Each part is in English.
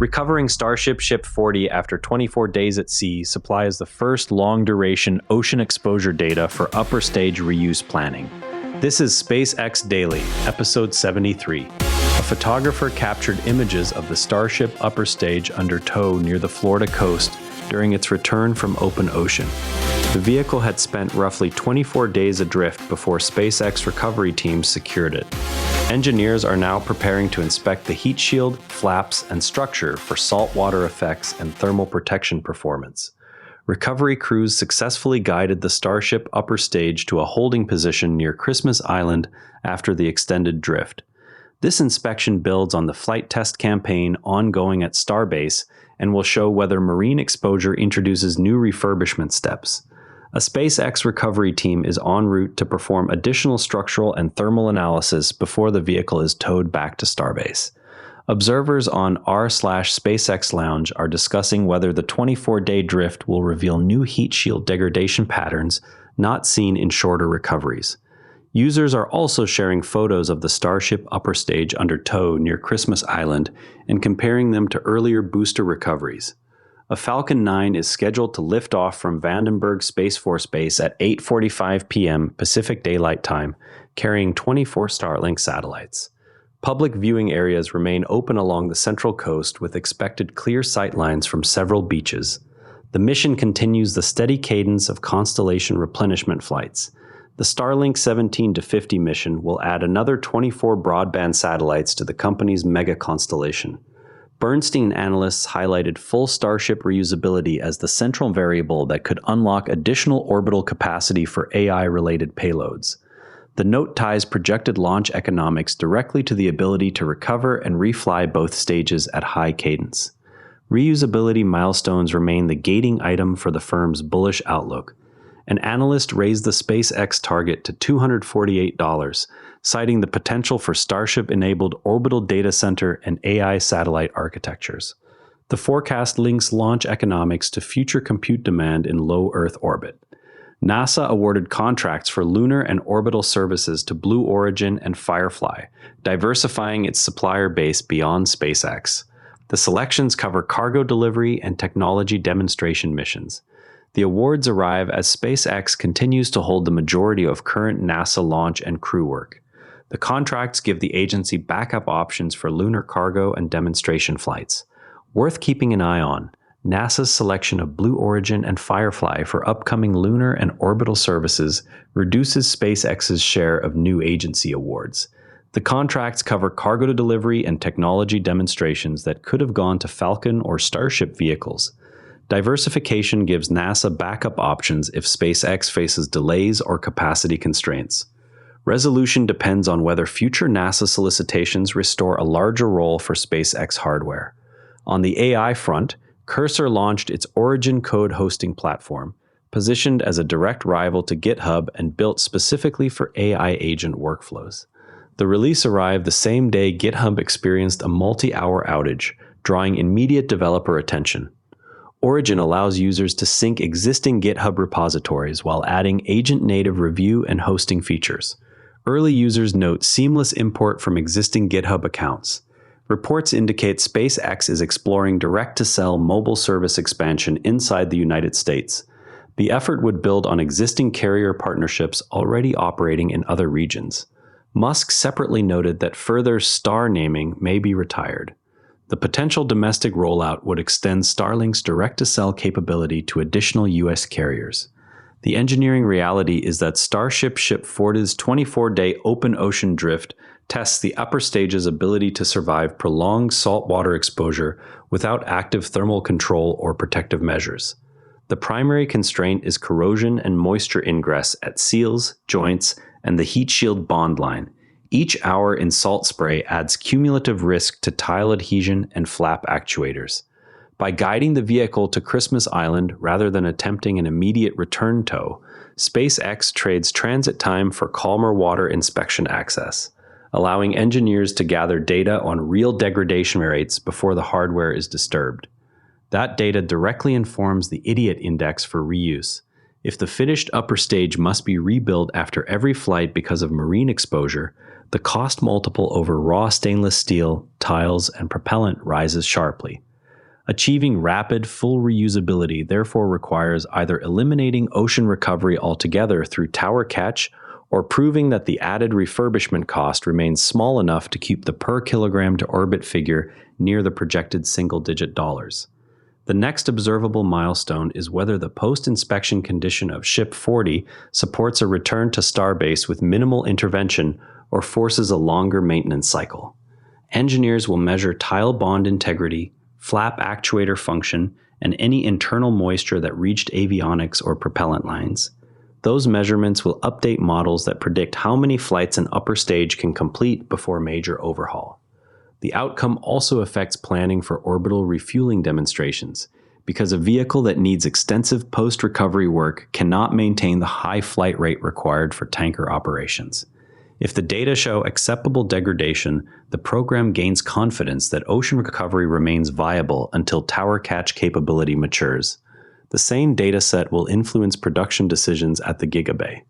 Recovering Starship Ship 40 after 24 days at sea supplies the first long-duration ocean exposure data for upper stage reuse planning. This is SpaceX Daily, episode 73. A photographer captured images of the Starship upper stage under tow near the Florida coast during its return from open ocean. The vehicle had spent roughly 24 days adrift before SpaceX recovery teams secured it. Engineers are now preparing to inspect the heat shield, flaps, and structure for saltwater effects and thermal protection performance. Recovery crews successfully guided the Starship upper stage to a holding position near Christmas Island after the extended drift. This inspection builds on the flight test campaign ongoing at Starbase and will show whether marine exposure introduces new refurbishment steps. A SpaceX recovery team is en route to perform additional structural and thermal analysis before the vehicle is towed back to Starbase. Observers on r/SpaceX Lounge are discussing whether the 24-day drift will reveal new heat shield degradation patterns not seen in shorter recoveries. Users are also sharing photos of the Starship upper stage under tow near Christmas Island and comparing them to earlier booster recoveries. A Falcon 9 is scheduled to lift off from Vandenberg Space Force Base at 8:45 p.m. Pacific Daylight Time, carrying 24 Starlink satellites. Public viewing areas remain open along the Central Coast with expected clear sightlines from several beaches. The mission continues the steady cadence of constellation replenishment flights. The Starlink 17-50 mission will add another 24 broadband satellites to the company's mega constellation. Bernstein analysts highlighted full Starship reusability as the central variable that could unlock additional orbital capacity for AI-related payloads. The note ties projected launch economics directly to the ability to recover and refly both stages at high cadence. Reusability milestones remain the gating item for the firm's bullish outlook. An analyst raised the SpaceX target to $248, citing the potential for Starship-enabled orbital data center and AI satellite architectures. The forecast links launch economics to future compute demand in low Earth orbit. NASA awarded contracts for lunar and orbital services to Blue Origin and Firefly, diversifying its supplier base beyond SpaceX. The selections cover cargo delivery and technology demonstration missions. The awards arrive as SpaceX continues to hold the majority of current NASA launch and crew work. The contracts give the agency backup options for lunar cargo and demonstration flights. Worth keeping an eye on, NASA's selection of Blue Origin and Firefly for upcoming lunar and orbital services reduces SpaceX's share of new agency awards. The contracts cover cargo delivery and technology demonstrations that could have gone to Falcon or Starship vehicles. Diversification gives NASA backup options if SpaceX faces delays or capacity constraints. Resolution depends on whether future NASA solicitations restore a larger role for SpaceX hardware. On the AI front, Cursor launched its Origin code hosting platform, positioned as a direct rival to GitHub and built specifically for AI agent workflows. The release arrived the same day GitHub experienced a multi-hour outage, drawing immediate developer attention. Origin allows users to sync existing GitHub repositories while adding agent-native review and hosting features. Early users note seamless import from existing GitHub accounts. Reports indicate SpaceX is exploring direct-to-cell mobile service expansion inside the United States. The effort would build on existing carrier partnerships already operating in other regions. Musk separately noted that further star naming may be retired. The potential domestic rollout would extend Starlink's direct-to-cell capability to additional U.S. carriers. The engineering reality is that Starship Ship 40's 24-day open ocean drift tests the upper stage's ability to survive prolonged saltwater exposure without active thermal control or protective measures. The primary constraint is corrosion and moisture ingress at seals, joints, and the heat shield bond line. Each hour in salt spray adds cumulative risk to tile adhesion and flap actuators. By guiding the vehicle to Christmas Island rather than attempting an immediate return tow, SpaceX trades transit time for calmer water inspection access, allowing engineers to gather data on real degradation rates before the hardware is disturbed. That data directly informs the idiot index for reuse. If the finished upper stage must be rebuilt after every flight because of marine exposure, the cost multiple over raw stainless steel, tiles, and propellant rises sharply. Achieving rapid, full reusability therefore requires either eliminating ocean recovery altogether through tower catch or proving that the added refurbishment cost remains small enough to keep the per kilogram to orbit figure near the projected single-digit dollars. The next observable milestone is whether the post-inspection condition of Ship 40 supports a return to Starbase with minimal intervention or forces a longer maintenance cycle. Engineers will measure tile bond integrity, flap actuator function, and any internal moisture that reached avionics or propellant lines. Those measurements will update models that predict how many flights an upper stage can complete before major overhaul. The outcome also affects planning for orbital refueling demonstrations, because a vehicle that needs extensive post-recovery work cannot maintain the high flight rate required for tanker operations. If the data show acceptable degradation, the program gains confidence that ocean recovery remains viable until tower catch capability matures. The same data set will influence production decisions at the gigabay.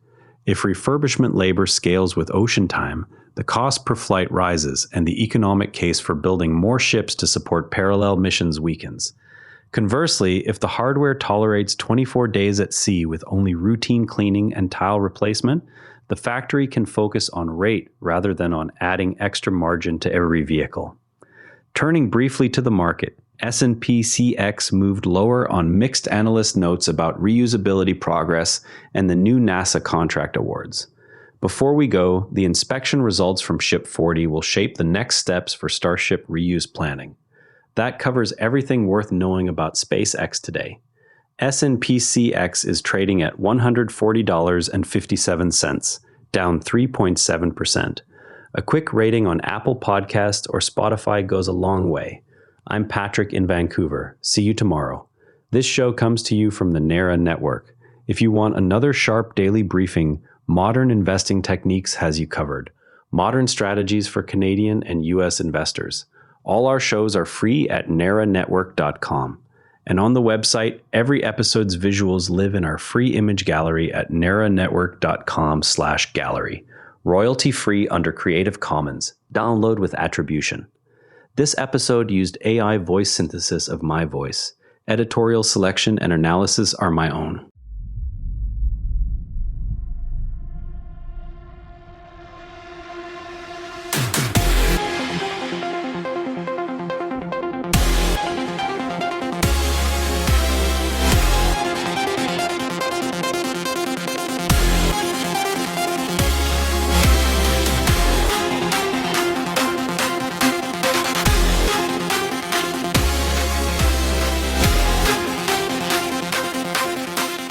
If refurbishment labor scales with ocean time, the cost per flight rises and the economic case for building more ships to support parallel missions weakens. Conversely, if the hardware tolerates 24 days at sea with only routine cleaning and tile replacement, the factory can focus on rate rather than on adding extra margin to every vehicle. Turning briefly to the market, S&P CX moved lower on mixed analyst notes about reusability progress and the new NASA contract awards. Before we go, the inspection results from Ship 40 will shape the next steps for Starship reuse planning. That covers everything worth knowing about SpaceX today. S&P CX is trading at $140.57, down 3.7%. A quick rating on Apple Podcasts or Spotify goes a long way. I'm Patrick in Vancouver. See you tomorrow. This show comes to you from the NARA network. If you want another sharp daily briefing, Modern Investing Techniques has you covered. Modern strategies for Canadian and U.S. investors. All our shows are free at naranetwork.com. And on the website, every episode's visuals live in our free image gallery at naranetwork.com/gallery. Royalty free under Creative Commons. Download with attribution. This episode used AI voice synthesis of my voice. Editorial selection and analysis are my own.